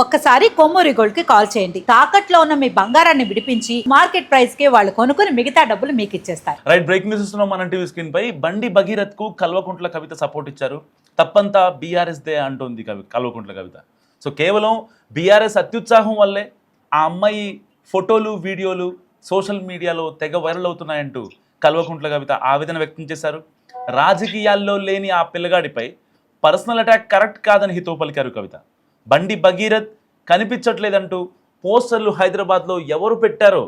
ఒక్కసారి కొమ్మూరి గోల్డ్ కి కాల్ చేయండి. తాకట్లో ఉన్న మీ బంగారాన్ని విడిపించి మార్కెట్ ప్రైస్ కి వాళ్ళు కొనుక్కుని మిగతా డబ్బులు మీకు ఇచ్చేస్తారు. రైట్, బ్రేక్ న్యూస్ ఇస్తున్నాం మన టీవీ స్క్రీన్ పై. బండి భగీరథ్ కు కల్వకుంట్ల కవిత సపోర్ట్ ఇచ్చారు. తప్పంతా బీఆర్ఎస్ దే అంటుంది కల్వకుంట్ల కవిత. సో కేవలం బీఆర్ఎస్ అత్యుత్సాహం వల్లే ఆ అమ్మాయి ఫోటోలు వీడియోలు సోషల్ మీడియాలో తెగ వైరల్ అవుతున్నాయంటూ కల్వకుంట్ల కవిత ఆవేదన వ్యక్తం చేశారు. రాజకీయాల్లో లేని ఆ పిల్లగాడిపై పర్సనల్ అటాక్ కరెక్ట్ కాదని హితవు పలికారు కవిత. బండి భగీరథ్ కనిపించట్లేదంటూ పోస్టర్లు హైదరాబాద్లో ఎవరు పెట్టారో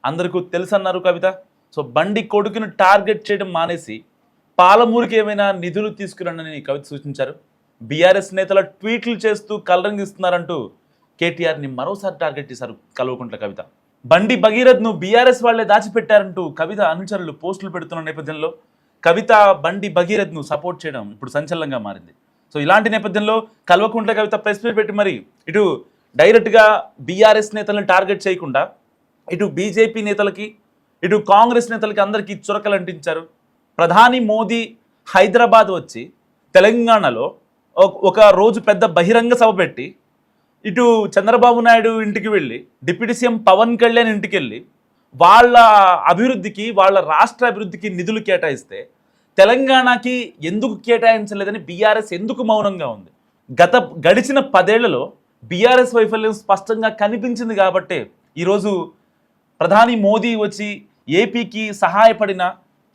అందరికీ తెలుసన్నారు కవిత. సో బండి కొడుకును టార్గెట్ చేయడం మానేసి పాలమూరుకి ఏమైనా నిధులు తీసుకురండి కవిత సూచించారు. బీఆర్ఎస్ నేతల ట్వీట్లు చేస్తూ కలరింగ్ ఇస్తున్నారంటూ కేటీఆర్ని మరోసారి టార్గెట్ చేశారు కల్వకుంట్ల కవిత. బండి భగీరథ్ను బీఆర్ఎస్ వాళ్లే దాచిపెట్టారంటూ కవిత అనుచరులు పోస్టులు పెడుతున్న నేపథ్యంలో కవిత బండి భగీరథ్ను సపోర్ట్ చేయడం ఇప్పుడు సంచలనంగా మారింది. సో ఇలాంటి నేపథ్యంలో కల్వకుంట్ల కవిత ప్రెస్ మీట్ పెట్టి మరి ఇటు డైరెక్ట్గా బీఆర్ఎస్ నేతలను టార్గెట్ చేయకుండా ఇటు బీజేపీ నేతలకి ఇటు కాంగ్రెస్ నేతలకి అందరికీ చురకలు అంటించారు. ప్రధాని మోదీ హైదరాబాద్ వచ్చి తెలంగాణలో ఒక రోజు పెద్ద బహిరంగ సభ పెట్టి ఇటు చంద్రబాబు నాయుడు ఇంటికి వెళ్ళి డిప్యూటీ సీఎం పవన్ కళ్యాణ్ ఇంటికి వెళ్ళి వాళ్ళ అభివృద్ధికి వాళ్ళ రాష్ట్ర అభివృద్ధికి నిధులు కేటాయిస్తే తెలంగాణకి ఎందుకు కేటాయించలేదని బీఆర్ఎస్ ఎందుకు మౌనంగా ఉంది? గడిచిన 10 ఏళ్లలో బీఆర్ఎస్ వైఫల్యం స్పష్టంగా కనిపించింది కాబట్టే ఈరోజు ప్రధాని మోదీ వచ్చి ఏపీకి సహాయపడిన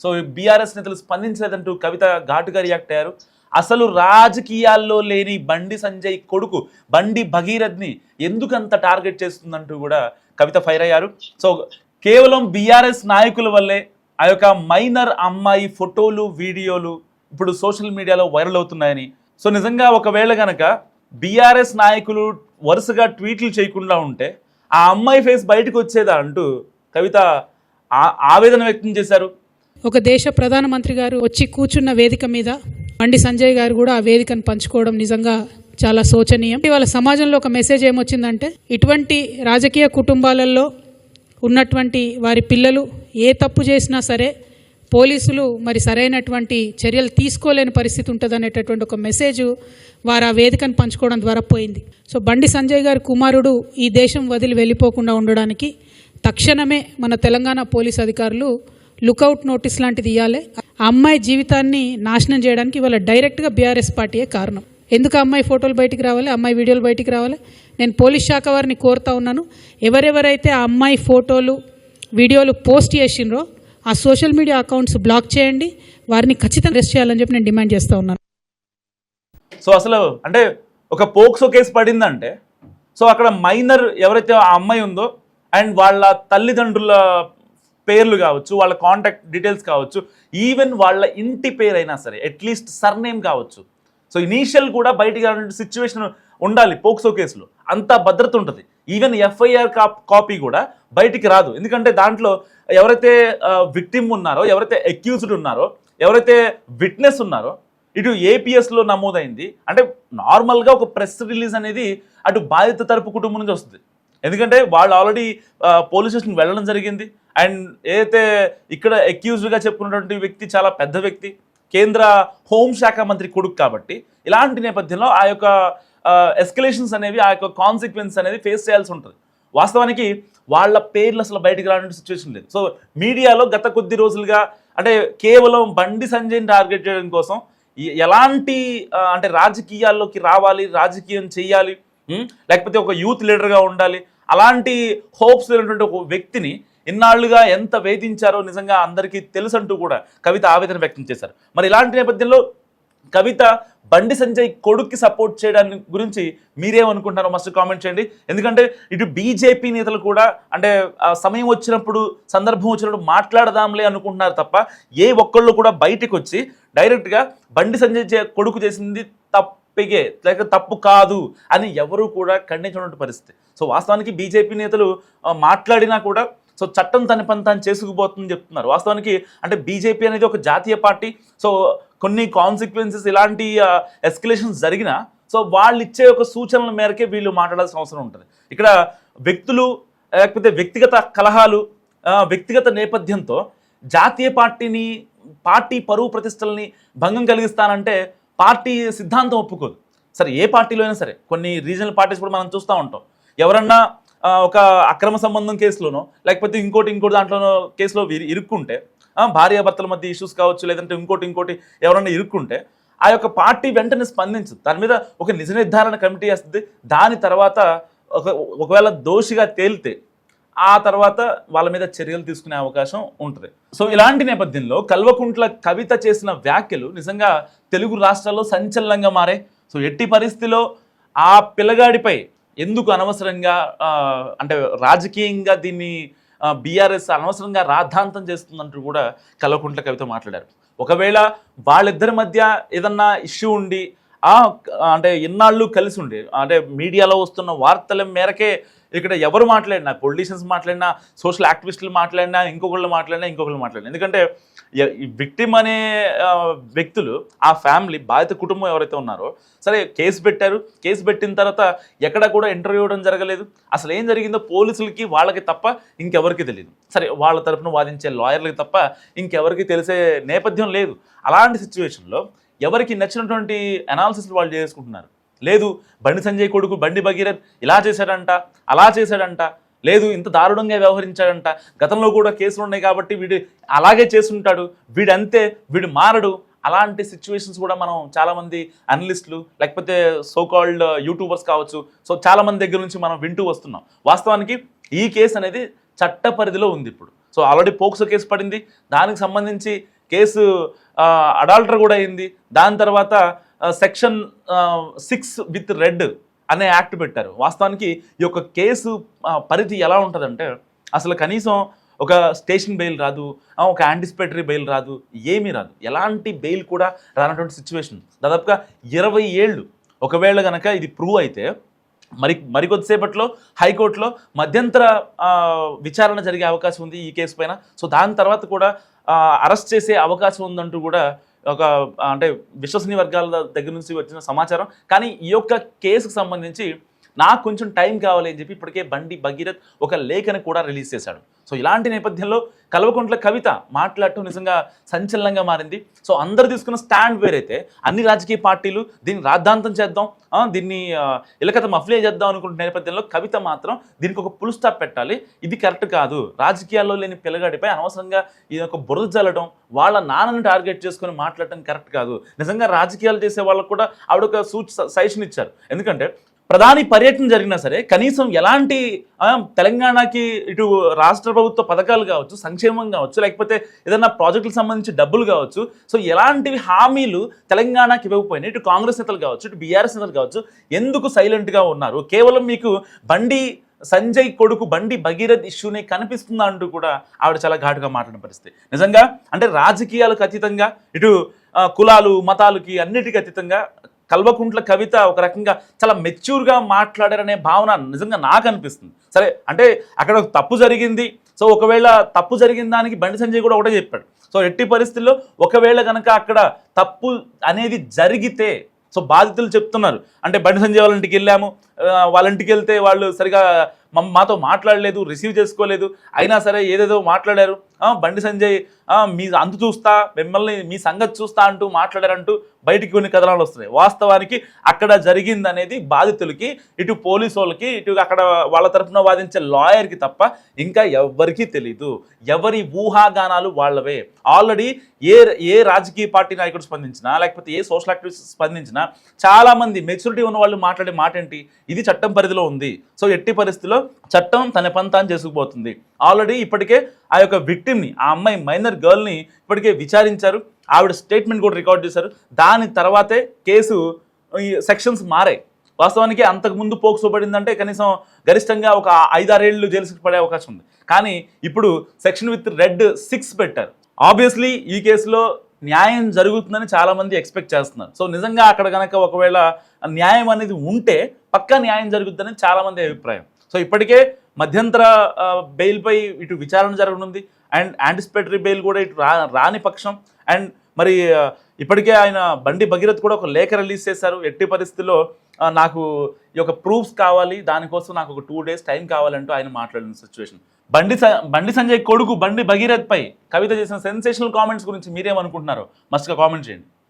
సో బీఆర్ఎస్ నేతలు స్పందించలేదంటూ కవిత ఘాటుగా రియాక్ట్ అయ్యారు. అసలు రాజకీయాల్లో లేని బండి సంజయ్ కొడుకు బండి భగీరథ్ని ఎందుకంత టార్గెట్ చేస్తుందంటూ కూడా కవిత ఫైర్ అయ్యారు. సో కేవలం బీఆర్ఎస్ నాయకుల వల్లే ఆ యొక్క మైనర్ అమ్మాయి ఫోటోలు వీడియోలు ఇప్పుడు సోషల్ మీడియాలో వైరల్ అవుతున్నాయని, సో నిజంగా ఒకవేళ కనుక బీఆర్ఎస్ నాయకులు వరుసగా ట్వీట్లు చేయకుండా ఉంటే ఆ అమ్మాయి ఫేస్ బయటకు వచ్చేదా అంటూ కవిత ఆవేదన వ్యక్తం చేశారు. ఒక దేశ ప్రధానమంత్రి గారు వచ్చి కూర్చున్న వేదిక మీద బండి సంజయ్ గారు కూడా ఆ వేదికను పంచుకోవడం నిజంగా చాలా శోచనీయం. ఇవాళ సమాజంలో ఒక మెసేజ్ ఏమొచ్చిందంటే ఇటువంటి రాజకీయ కుటుంబాలలో ఉన్నటువంటి వారి పిల్లలు ఏ తప్పు చేసినా సరే పోలీసులు మరి సరైనటువంటి చర్యలు తీసుకోలేని పరిస్థితి ఉంటుంది అనేటటువంటి ఒక మెసేజ్ వారు ఆ వేదికను పంచుకోవడం ద్వారా పోయింది. సో బండి సంజయ్ గారి కుమారుడు ఈ దేశం వదిలి వెళ్ళిపోకుండా ఉండడానికి తక్షణమే మన తెలంగాణ పోలీస్ అధికారులు లుకౌట్ నోటీస్ లాంటిది ఇవ్వాలి. ఆ అమ్మాయి జీవితాన్ని నాశనం చేయడానికి ఇవాళ డైరెక్ట్గా బీఆర్ఎస్ పార్టీయే కారణం. ఎందుకు అమ్మాయి ఫోటోలు బయటికి రావాలి, అమ్మాయి వీడియోలు బయటికి రావాలి? నేను పోలీస్ శాఖ వారిని కోరుతా ఉన్నాను, ఎవరెవరైతే ఆ అమ్మాయి ఫోటోలు వీడియోలు పోస్ట్ చేసిండ్రో ఆ సోషల్ మీడియా అకౌంట్స్ బ్లాక్ చేయండి, వారిని ఖచ్చితంగా అరెస్ట్ చేయాలని చెప్పి నేను డిమాండ్ చేస్తూ ఉన్నాను. సో అసలు అంటే ఒక పోక్సో కేసు పడిందంటే సో అక్కడ మైనర్ ఎవరైతే ఆ అమ్మాయి ఉందో అండ్ వాళ్ళ తల్లిదండ్రుల పేర్లు కావచ్చు, వాళ్ళ కాంటాక్ట్ డీటెయిల్స్ కావచ్చు, ఈవెన్ వాళ్ళ ఇంటి పేరైనా సరే అట్లీస్ట్ సర్నేమ్ కావచ్చు, సో ఇనీషియల్ కూడా బయటికి రావాలంటే సిచ్యువేషన్ ఉండాలి. పోక్సో కేసులో అంత భద్రత ఉంటుంది. ఈవెన్ ఎఫ్ఐఆర్ కాపీ కూడా బయటికి రాదు. ఎందుకంటే దాంట్లో ఎవరైతే విక్టిమ్ ఉన్నారో, ఎవరైతే అక్యూజ్డ్ ఉన్నారో, ఎవరైతే విట్నెస్ ఉన్నారో ఇటు ఏపీఎస్లో నమోదైంది అంటే నార్మల్గా ఒక ప్రెస్ రిలీజ్ అనేది అటు బాధిత తరపు కుటుంబం నుంచి వస్తుంది. ఎందుకంటే వాళ్ళు ఆల్రెడీ పోలీస్ స్టేషన్కి వెళ్ళడం జరిగింది. అండ్ ఏదైతే ఇక్కడ అక్యూజ్డ్గా చెప్పుకున్నటువంటి వ్యక్తి చాలా పెద్ద వ్యక్తి, కేంద్ర హోంశాఖ మంత్రి కొడుకు. కాబట్టి ఇలాంటి నేపథ్యంలో ఆ యొక్క ఎస్కలేషన్స్ అనేవి, ఆ యొక్క కాన్సిక్వెన్స్ అనేది ఫేస్ చేయాల్సి ఉంటుంది. వాస్తవానికి వాళ్ళ పేర్లు అసలు బయటకు రావడానికి సిచ్యువేషన్ లేదు. సో మీడియాలో గత కొద్ది రోజులుగా అంటే కేవలం బండి సంజయ్ని టార్గెట్ చేయడం కోసం ఎలాంటి అంటే రాజకీయాల్లోకి రావాలి, రాజకీయం చేయాలి, లేకపోతే ఒక యూత్ లీడర్గా ఉండాలి, అలాంటి హోప్స్ లేనటువంటి ఒక వ్యక్తిని ఇన్నాళ్లుగా ఎంత వేధించారో నిజంగా అందరికీ తెలుసంటూ కూడా కవిత ఆవేదన వ్యక్తం చేశారు. మరి ఇలాంటి నేపథ్యంలో కవిత బండి సంజయ్ కొడుక్కి సపోర్ట్ చేయడాన్ని గురించి మీరేమనుకుంటున్నారో మస్ట్ కామెంట్ చేయండి. ఎందుకంటే ఇటు బీజేపీ నేతలు కూడా అంటే సమయం వచ్చినప్పుడు, సందర్భం వచ్చినప్పుడు మాట్లాడదాంలే అనుకుంటున్నారు తప్ప ఏ ఒక్కళ్ళు కూడా బయటకు వచ్చి డైరెక్ట్గా బండి సంజయ్ కొడుకు చేసింది తప్పిగే లేక తప్పు కాదు అని ఎవరు కూడా ఖండించినటువంటి పరిస్థితి. సో వాస్తవానికి బీజేపీ నేతలు మాట్లాడినా కూడా సో చట్టం తన పని తాను చేసుకుపోతుందని చెప్తున్నారు. వాస్తవానికి అంటే బీజేపీ అనేది ఒక జాతీయ పార్టీ. సో కొన్ని కాన్సిక్వెన్సెస్ ఇలాంటి ఎస్కలేషన్స్ జరిగినా సో వాళ్ళు ఇచ్చే ఒక సూచనల మేరకే వీళ్ళు మాట్లాడాల్సిన అవసరం ఉంటుంది. ఇక్కడ వ్యక్తులు లేకపోతే వ్యక్తిగత కలహాలు, వ్యక్తిగత నేపథ్యంతో జాతీయ పార్టీని, పార్టీ పరువు ప్రతిష్టలని భంగం కలిగిస్తానంటే పార్టీ సిద్ధాంతం ఒప్పుకోదు. సరే ఏ పార్టీలో అయినా సరే కొన్ని రీజనల్ పార్టీస్ కూడా మనం చూస్తూ ఉంటాం. ఎవరన్నా ఒక అక్రమ సంబంధం కేసులోనో లేకపోతే ఇంకోటి దాంట్లోనో కేసులో ఇరుక్కుంటే, భార్యాభర్తల మధ్య ఇష్యూస్ కావచ్చు, లేదంటే ఇంకోటి ఎవరన్నా ఇరుక్కుంటే ఆ యొక్క పార్టీ వెంటనే స్పందించదు. దాని మీద ఒక నిజ నిర్ధారణ కమిటీ వస్తుంది. దాని తర్వాత ఒకవేళ దోషిగా తేలితే ఆ తర్వాత వాళ్ళ మీద చర్యలు తీసుకునే అవకాశం ఉంటుంది. సో ఇలాంటి నేపథ్యంలో కల్వకుంట్ల కవిత చేసిన వ్యాఖ్యలు నిజంగా తెలుగు రాష్ట్రాల్లో సంచలనంగా మారాయి. సో ఎట్టి పరిస్థితిలో ఆ పిల్లగాడిపై ఎందుకు అనవసరంగా అంటే రాజకీయంగా దీన్ని బీఆర్ఎస్ అనవసరంగా రాద్ధాంతం చేస్తుందంటూ కూడా కల్వకుంట్ల కవిత మాట్లాడారు. ఒకవేళ వాళ్ళిద్దరి మధ్య ఏదన్నా ఇష్యూ ఉండి అంటే ఇన్నాళ్ళు కలిసి ఉండి, అంటే మీడియాలో వస్తున్న వార్తల మేరకే ఇక్కడ ఎవరు మాట్లాడినా, పొలిటీషియన్స్ మాట్లాడినా, సోషల్ యాక్టివిస్టులు మాట్లాడినా, ఇంకొకళ్ళు మాట్లాడినా, ఎందుకంటే ఈ విక్టిమ్ అనే వ్యక్తులు, ఆ ఫ్యామిలీ, బాధిత కుటుంబం ఎవరైతే ఉన్నారో సరే కేసు పెట్టారు. కేసు పెట్టిన తర్వాత ఎక్కడ కూడా ఇంటర్వ్యూ ఇవ్వడం జరగలేదు. అసలు ఏం జరిగిందో పోలీసులకి వాళ్ళకి తప్ప ఇంకెవరికి తెలియదు. సరే వాళ్ళ తరఫున వాదించే లాయర్లకి తప్ప ఇంకెవరికి తెలిసే నేపథ్యం లేదు. అలాంటి సిచ్యువేషన్లో ఎవరికి నచ్చినటువంటి అనాలిసిస్లు వాళ్ళు చేసుకుంటున్నారు. లేదు బండి సంజయ్ కొడుకు బండి భగీరథ్ ఇలా చేశాడంట, అలా చేశాడంట, లేదు ఇంత దారుణంగా వ్యవహరించాడంట, గతంలో కూడా కేసులు ఉన్నాయి కాబట్టి వీడు అలాగే చేస్తుంటాడు, వీడు మారడు. అలాంటి సిచ్యువేషన్స్ కూడా మనం చాలామంది అనలిస్టులు లేకపోతే సోకాల్డ్ యూట్యూబర్స్ కావచ్చు, సో చాలామంది దగ్గర నుంచి మనం వింటూ వస్తున్నాం. వాస్తవానికి ఈ కేసు అనేది చట్ట పరిధిలో ఉంది ఇప్పుడు. సో ఆల్రెడీ పోక్సో కేసు పడింది, దానికి సంబంధించి కేసు అడాల్టర్ కూడా అయింది. దాని తర్వాత సెక్షన్ 6(రెడ్) అనే యాక్ట్ పెట్టారు. వాస్తవానికి ఈ యొక్క కేసు పరిధి ఎలా ఉంటుందంటే అసలు కనీసం ఒక స్టేషన్ బెయిల్ రాదు, ఒక యాంటిసిపేటరీ బెయిల్ రాదు, ఏమీ రాదు, ఎలాంటి బెయిల్ కూడా రానటువంటి సిచ్యువేషన్. దాదాపుగా 20 ఏళ్ళు. ఒకవేళ కనుక ఇది ప్రూవ్ అయితే మరికొద్దిసేపట్లో హైకోర్టులో మధ్యంతర విచారణ జరిగే అవకాశం ఉంది ఈ కేసు పైన. సో దాని తర్వాత కూడా అరెస్ట్ చేసే అవకాశం ఉందంటూ కూడా ఒక అంటే విశ్వసనీయ వర్గాల దగ్గర నుంచి వచ్చిన సమాచారం. కానీ ఈ యొక్క కేసుకు సంబంధించి నాకు కొంచెం టైం కావాలి అని చెప్పి ఇప్పటికే బండి భగీరథ్ ఒక లేఖను కూడా రిలీజ్ చేశాడు. సో ఇలాంటి నేపథ్యంలో కల్వకుంట్ల కవిత మాట్లాడటం నిజంగా సంచలనంగా మారింది. సో అందరు తీసుకున్న స్టాండ్ వేరైతే అన్ని రాజకీయ పార్టీలు దీన్ని రాద్ధాంతం చేద్దాం, దీన్ని ఇలకత మఫ్లే చేద్దాం అనుకుంటున్న నేపథ్యంలో కవిత మాత్రం దీనికి ఒక ఫుల్ స్టాప్ పెట్టాలి, ఇది కరెక్ట్ కాదు, రాజకీయాల్లో లేని పిల్లగాడిపై అనవసరంగా ఈ యొక్క బురద జల్లడం, వాళ్ళ నాన్నని టార్గెట్ చేసుకొని మాట్లాడటం కరెక్ట్ కాదు. నిజంగా రాజకీయాలు చేసే వాళ్ళకు కూడా ఆవిడ ఒక సజెషన్ ఇచ్చారు. ఎందుకంటే ప్రధాని పర్యటన జరిగినా సరే కనీసం ఎలాంటి తెలంగాణకి ఇటు రాష్ట్ర ప్రభుత్వ పథకాలు కావచ్చు, సంక్షేమం కావచ్చు, లేకపోతే ఏదైనా ప్రాజెక్టులకు సంబంధించి డబ్బులు కావచ్చు, సో ఎలాంటివి హామీలు తెలంగాణకి ఇవ్వకపోయినా ఇటు కాంగ్రెస్ నేతలు కావచ్చు, ఇటు బీఆర్ఎస్ నేతలు కావచ్చు ఎందుకు సైలెంట్గా ఉన్నారు? కేవలం మీకు బండి సంజయ్ కొడుకు బండి భగీరథ్ ఇష్యూనే కనిపిస్తుందా అంటూ కూడా ఆవిడ చాలా ఘాటుగా మాట్లాడిన పరిస్థితి. నిజంగా అంటే రాజకీయాలకు అతీతంగా, ఇటు కులాలు మతాలకి అన్నిటికీ అతీతంగా కల్వకుంట్ల కవిత ఒక రకంగా చాలా మెచ్యూర్గా మాట్లాడారనే భావన నిజంగా నాకు అనిపిస్తుంది. సరే అంటే అక్కడ తప్పు జరిగింది, సో ఒకవేళ తప్పు జరిగిన దానికి బండి సంజయ్ కూడా ఒకటే చెప్పాడు. సో ఎట్టి పరిస్థితుల్లో ఒకవేళ కనుక అక్కడ తప్పు అనేది జరిగితే, సో బాధితులు చెప్తున్నారు అంటే బండి సంజయ్ వాళ్ళ ఇంటికి వెళ్ళాము, వాళ్ళ ఇంటికి వెళ్తే వాళ్ళు సరిగా మాతో మాట్లాడలేదు, రిసీవ్ చేసుకోలేదు, అయినా సరే ఏదేదో మాట్లాడారు, బండి సంజయ్ మీ అంతు చూస్తా, మిమ్మల్ని మీ సంగతి చూస్తా అంటూ మాట్లాడారంటూ బయటికి కొన్ని కథనాలు వస్తున్నాయి. వాస్తవానికి అక్కడ జరిగింది అనేది బాధితులకి, ఇటు పోలీసు వాళ్ళకి, ఇటు అక్కడ వాళ్ళ తరఫున వాదించే లాయర్కి తప్ప ఇంకా ఎవరికీ తెలీదు. ఎవరి ఊహాగానాలు వాళ్ళవే. ఆల్రెడీ ఏ రాజకీయ పార్టీ నాయకుడు స్పందించినా లేకపోతే ఏ సోషల్ యాక్టివిస్ట్ స్పందించినా చాలామంది మెచ్యూరిటీ ఉన్న వాళ్ళు మాట్లాడే మాట ఏంటి, ఇది చట్టం పరిధిలో ఉంది, సో ఎట్టి పరిస్థితిలో చట్టం తన పని తాను చేసుకుపోతుంది. ఆల్రెడీ ఇప్పటికే ఆ యొక్క విక్టిమ్ని, ఆ అమ్మాయి మైనర్ గర్ల్ని ఇప్పటికే విచారించారు, ఆవిడ స్టేట్మెంట్ కూడా రికార్డ్ చేశారు. దాని తర్వాతే కేసు సెక్షన్స్ మారాయి. వాస్తవానికి అంతకుముందు పోక్సో పడిందంటే కనీసం గరిష్టంగా ఒక 5-6 ఏళ్ళు జైలు శిక్ష పడే అవకాశం ఉంది. కానీ ఇప్పుడు సెక్షన్(రెడ్) 6 పెట్టారు. ఆబ్వియస్లీ ఈ కేసులో న్యాయం జరుగుతుందని చాలామంది ఎక్స్పెక్ట్ చేస్తున్నారు. సో నిజంగా అక్కడ కనుక ఒకవేళ న్యాయం అనేది ఉంటే పక్కా న్యాయం జరుగుతుందని చాలామంది అభిప్రాయం. సో ఇప్పటికే మధ్యంతర బెయిల్పై ఇటు విచారణ జరగనుంది, అండ్ యాంటిసిపేటరీ బెయిల్ కూడా ఇటు రాని పక్షం. అండ్ మరి ఇప్పటికే ఆయన బండి భగీరథ్ కూడా ఒక లేఖ రిలీజ్ చేశారు. ఎట్టి పరిస్థితుల్లో నాకు ఈ యొక్క ప్రూఫ్స్ కావాలి, దానికోసం నాకు ఒక 2 days టైం కావాలంటూ ఆయన మాట్లాడిన సిచ్యువేషన్. బండి సంజయ్ కొడుకు బండి భగీరథ్ పై కవిత చేసిన సెన్సేషనల్ కామెంట్స్ గురించి మీరేమనుకుంటున్నారో మస్ట్గా కామెంట్ చేయండి.